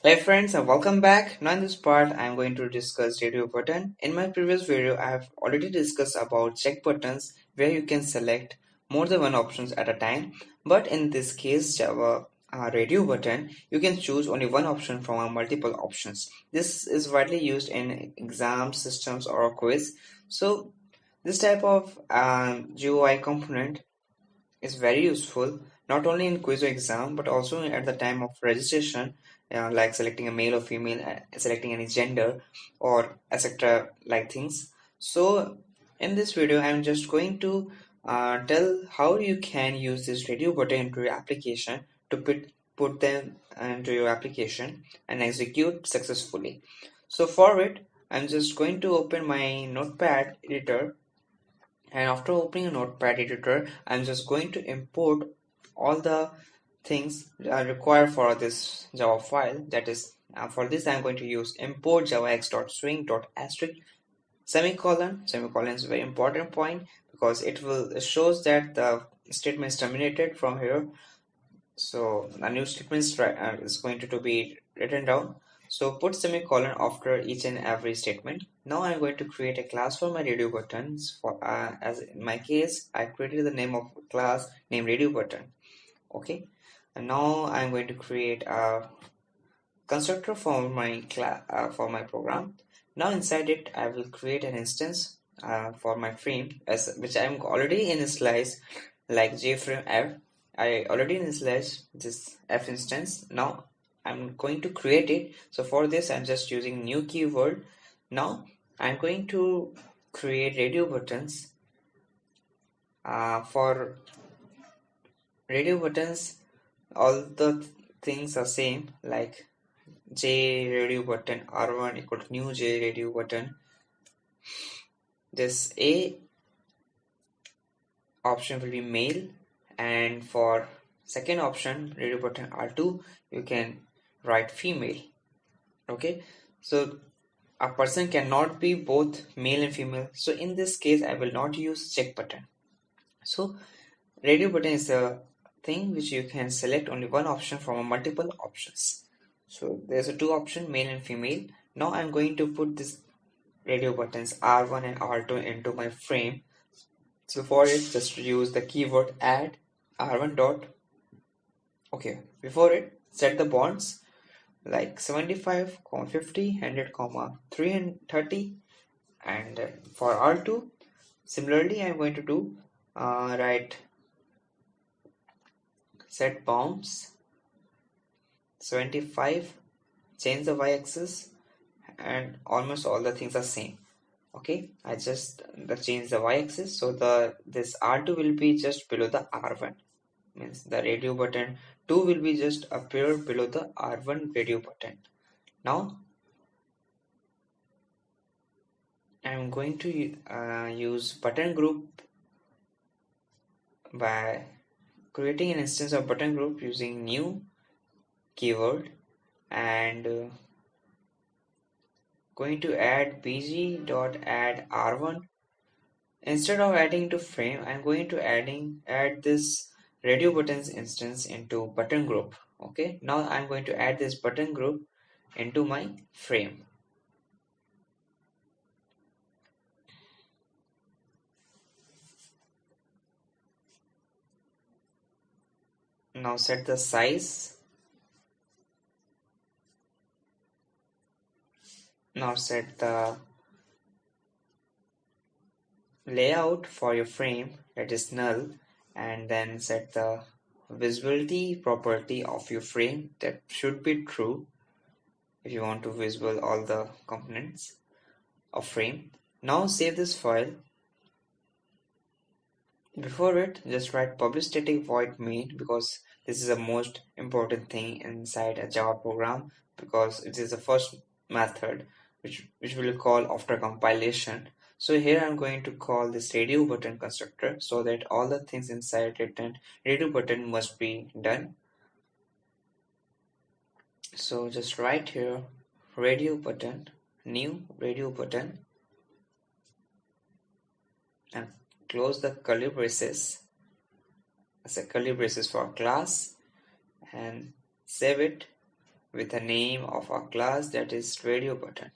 Hey friends and welcome back. Now in this part I am going to discuss radio button. In my previous video I have already discussed about check buttons where you can select more than one options at a time. But in this case Java radio button you can choose only one option from a multiple options. This is widely used in exam systems or a quiz. So this type of GUI component is very useful not only in quiz or exam but also at the time of registration, like selecting a male or female, selecting any gender or etc. like things. So in this video I'm just going to tell how you can use this radio button into your application to put them into your application and execute successfully. So for it I'm just going to open my notepad editor, and after opening a notepad editor I'm just going to import all the things required for this Java file. That is, for this I'm going to use import javax.swing.asterisk semicolon is a very important point because it shows that the statement is terminated from here. So a new statement is going to be written down. So put semicolon after each and every statement. Now I'm going to create a class for my radio buttons. For as in my case, I created the name of class named radio button. Okay, and now I'm going to create a constructor for my for my program. Now inside it, I will create an instance for my frame as which I'm already in a slice like jframe f. I already initialized this f instance. Now I'm going to create it. So for this, I'm just using new keyword. Now I'm going to create radio buttons. For radio buttons, all the things are same like J radio button R1 equal to new J radio button. This A option will be male, and for second option radio button R2 you can write female. Okay, so a person cannot be both male and female, so in this case I will not use check button. So radio button is a thing which you can select only one option from a multiple options. So there's a two option, male and female. Now I'm going to put this radio buttons R1 and R2 into my frame. So for it, just use the keyword add R1 dot. Okay, before it, set the bonds like 75, 50, 100, 330, and for R2, similarly, I'm going to do write set bounds 75, change the y-axis, and almost all the things are same. Okay, I just change the y-axis, so this R2 will be just below the R1, means the radio button 2 will be just appear below the R1 radio button. Now I'm going to use button group by creating an instance of button group using new keyword, and going to add bg.add r1. Instead of adding to frame, I'm going to add this radio buttons instance into button group. Okay, now I'm going to add this button group into my frame. Now set the size. Now set the layout for your frame, that is null, and then set the visibility property of your frame, that should be true if you want to visible all the components of frame. Now save this file. Before it, just write publish static void main, because this is the most important thing inside a Java program, because it is the first method which will call after compilation. So here I'm going to call this radio button constructor so that all the things inside written radio button must be done. So just write here radio button, new radio button, and close the curly braces as a curly braces for class, and save it with the name of our class, that is RadioButton.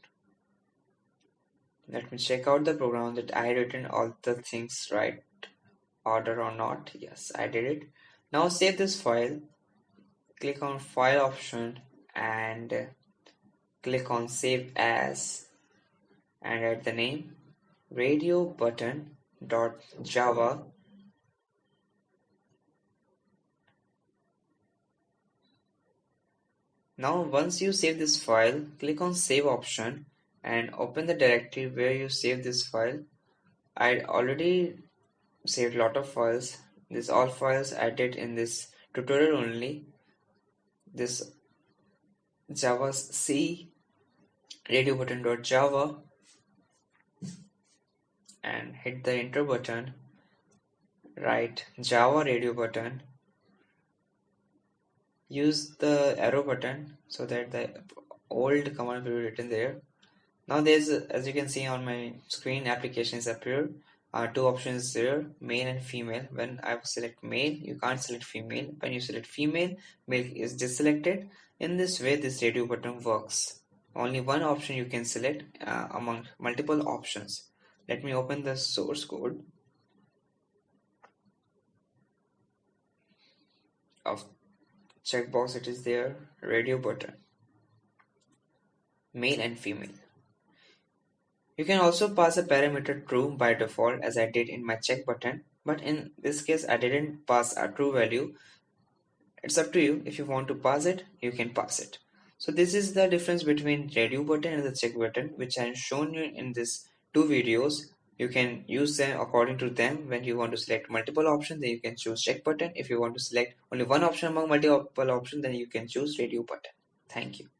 Let me check out the program that I written all the things right order or not. Yes, I did it. Now save this file. Click on file option and click on save as and add the name RadioButton.java. Now once you save this file, click on save option and open the directory where you save this file. I already saved lot of files. This all files I did in this tutorial only. This Java C RadioButton.java and hit the enter button. Write Java radio button. Use the arrow button so that the old command will be written there. Now there's, as you can see on my screen, applications appear. Two options there, male and female. When I select male, you can't select female. When you select female, male is deselected. In this way, this radio button works. Only one option you can select among multiple options. Let me open the source code of checkbox. It is there, radio button, male and female. You can also pass a parameter true by default as I did in my check button, but in this case I didn't pass a true value. It's up to you. If you want to pass it, you can pass it. So this is the difference between radio button and the check button, which I have shown you in these two videos. You can use them according to them. When you want to select multiple options, then you can choose check button. If you want to select only one option among multiple options, then you can choose radio button. Thank you.